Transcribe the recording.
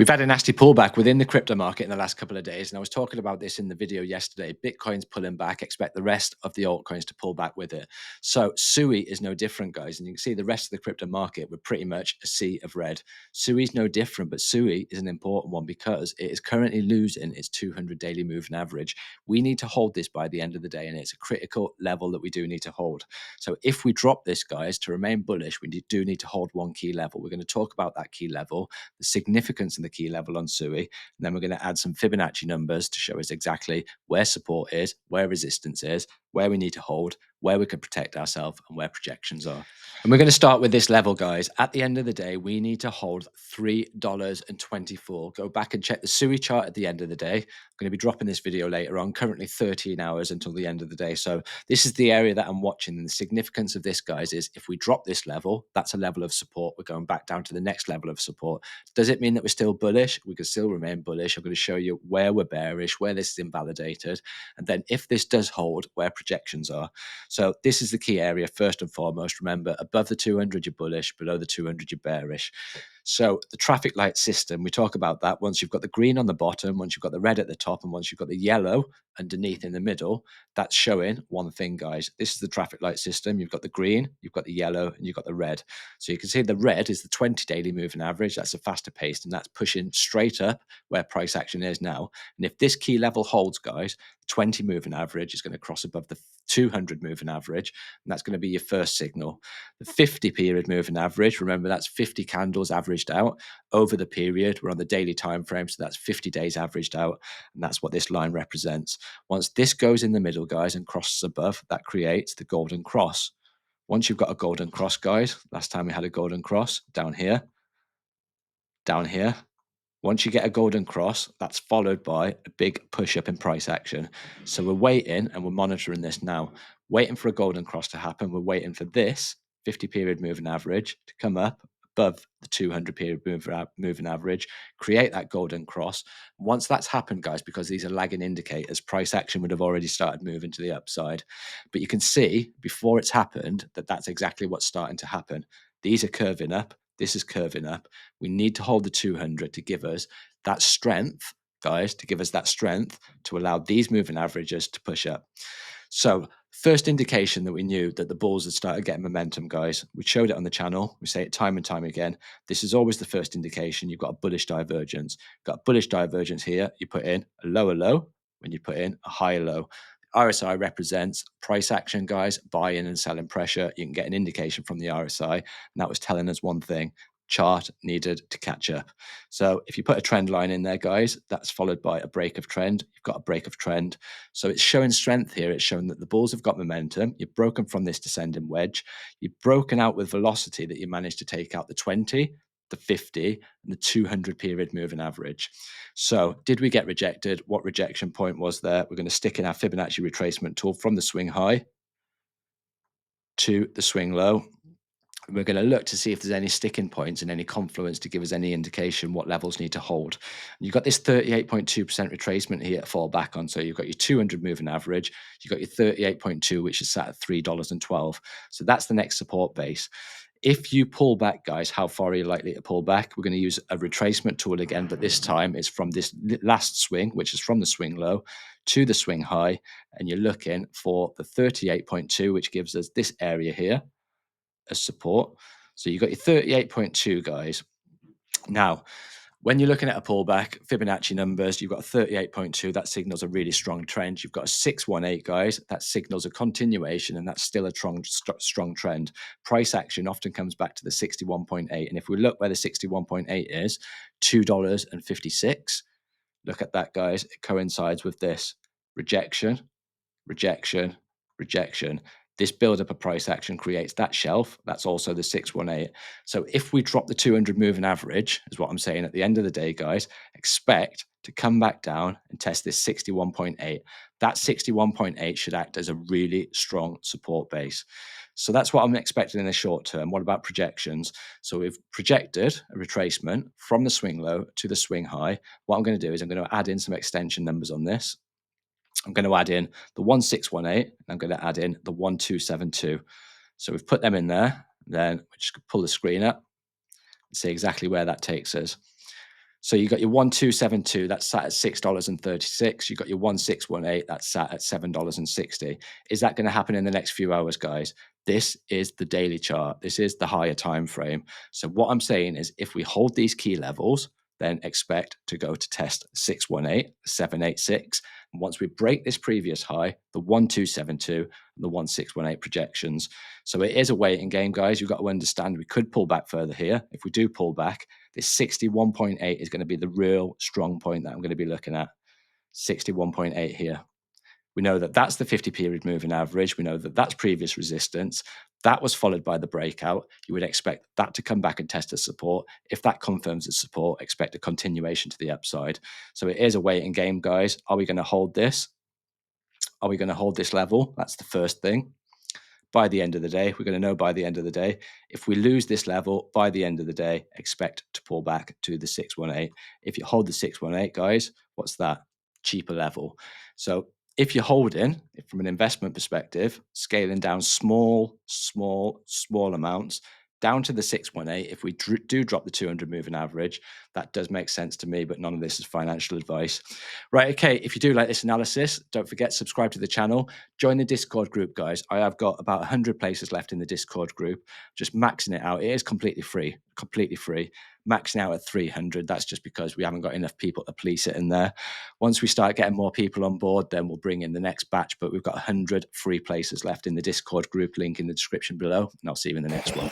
We've had a nasty pullback within the crypto market in the last couple of days. And I was talking about this in the video yesterday. Bitcoin's pulling back. Expect the rest of the altcoins to pull back with it. So SUI is no different, guys. And you can see the rest of the crypto market, we're pretty much a sea of red. SUI is no different, but SUI is an important one because it is currently losing its 200 daily moving average. We need to hold this by the end of the day, and it's a critical level that we do need to hold. So if we drop this, guys, to remain bullish, we do need to hold one key level. We're going to talk about that key level, the significance of the key level on SUI, and then we're going to add some Fibonacci numbers to show us exactly where support is, where resistance is, where we need to hold, where we can protect ourselves, and where projections are. And we're going to start with this level, guys. At the end of the day, we need to hold $3.24. Go back and check the SUI chart at the end of the day. I'm going to be dropping this video later on, currently 13 hours until the end of the day. So this is the area that I'm watching. And the significance of this, guys, is if we drop this level, that's a level of support. We're going back down to the next level of support. Does it mean that we're still bullish? We can still remain bullish. I'm going to show you where we're bearish, where this is invalidated. And then if this does hold, where projections are. So this is the key area first and foremost. Remember, above the 200, you're bullish. Below the 200, you're bearish. So the traffic light system, we talk about that. Once you've got the green on the bottom, once you've got the red at the top, and once you've got the yellow underneath in the middle, that's showing one thing, guys. This is the traffic light system. You've got the green, you've got the yellow, and you've got the red. So you can see the red is the 20 daily moving average. That's a faster pace, and that's pushing straight up where price action is now. And if this key level holds, guys, 20 moving average is going to cross above the 200 moving average, and that's going to be your first signal. The 50 period moving average, remember, that's 50 candles averaged out over the period. We're on the daily time frame, so that's 50 days averaged out, and that's what this line represents. Once this goes in the middle, guys, and crosses above, that creates the golden cross. Once you've got a golden cross, guys, last time we had a golden cross down here, down here. Once you get a golden cross, that's followed by a big push up in price action. So we're waiting and we're monitoring this now, waiting for a golden cross to happen. We're waiting for this 50 period moving average to come up above the 200 period moving average, create that golden cross. Once that's happened, guys, because these are lagging indicators, price action would have already started moving to the upside. But you can see before it's happened that that's exactly what's starting to happen. These are curving up. This is curving up. We need to hold the 200 to give us that strength, guys, to give us that strength to allow these moving averages to push up. So first indication that we knew that the bulls had started getting momentum, guys. We showed it on the channel. We say it time and time again. This is always the first indication. You've got a bullish divergence. You've got a bullish divergence here. You put in a lower low when you put in a higher low. RSI represents price action, guys, buying and selling pressure. You can get an indication from the RSI, and that was telling us one thing: chart needed to catch up. So if you put a trend line in there, guys, that's followed by a break of trend. You've got a break of trend. So it's showing strength here. It's showing that the bulls have got momentum. You've broken from this descending wedge. You've broken out with velocity that you managed to take out the 20, the 50, and the 200 period moving average. So did we get rejected? What rejection point was there? We're going to stick in our Fibonacci retracement tool from the swing high to the swing low. We're going to look to see if there's any sticking points and any confluence to give us any indication what levels need to hold. You've got this 38.2% retracement here to fall back on. So you've got your 200 moving average. You've got your 38.2, which is sat at $3.12. So that's the next support base. If you pull back, guys, how far are you likely to pull back? We're going to use a retracement tool again, but this time it's from this last swing, which is from the swing low to the swing high. And you're looking for the 38.2, which gives us this area here as support. So you've got your 38.2, guys. Now, when you're looking at a pullback, Fibonacci numbers, you've got a 38.2. That signals a really strong trend. You've got a 618, guys. That signals a continuation, and that's still a strong trend. Price action often comes back to the 61.8. And if we look where the 61.8 is, $2.56. Look at that, guys. It coincides with this rejection, rejection, rejection. This build up of price action creates that shelf. That's also the 618. So if we drop the 200 moving average, is what I'm saying at the end of the day, guys, expect to come back down and test this 61.8. That 61.8 should act as a really strong support base. So that's what I'm expecting in the short term. What about projections? So we've projected a retracement from the swing low to the swing high. What I'm going to do is I'm going to add in some extension numbers on this. I'm going to add in the 1618, and I'm going to add in the 1272. So we've put them in there. Then we just pull the screen up and see exactly where that takes us. So you got your 1272, that's sat at $6.36. You got your 1618, that's sat at $7.60. Is that going to happen in the next few hours, guys? This is the daily chart. This is the higher time frame. So what I'm saying is if we hold these key levels, then expect to go to test 618, 786. And once we break this previous high, the 1272 and the 1618 projections. So it is a waiting game, guys. You've got to understand we could pull back further here. If we do pull back, this 61.8 is going to be the real strong point that I'm going to be looking at. 61.8 here. We know that that's the 50 period moving average. We know that that's previous resistance. That was followed by the breakout. You would expect that to come back and test a support. If that confirms the support, expect a continuation to the upside. So it is a waiting game, guys. Are we going to hold this? Are we going to hold this level? That's the first thing. By the end of the day, we're going to know by the end of the day. If we lose this level by the end of the day, expect to pull back to the 618. If you hold the 618, guys, what's that? Cheaper level. So if you're holding, from an investment perspective, scaling down small amounts down to the 618, if we do drop the 200 moving average, that does make sense to me, but none of this is financial advice. Right, okay, if you do like this analysis, don't forget, subscribe to the channel. Join the Discord group, guys. I have got about 100 places left in the Discord group. Just maxing it out. It is completely free, maxing out at 300. That's just because we haven't got enough people to police it in there. Once we start getting more people on board, then we'll bring in the next batch. But we've got 100 free places left in the Discord group. Link in the description below. And I'll see you in the next one.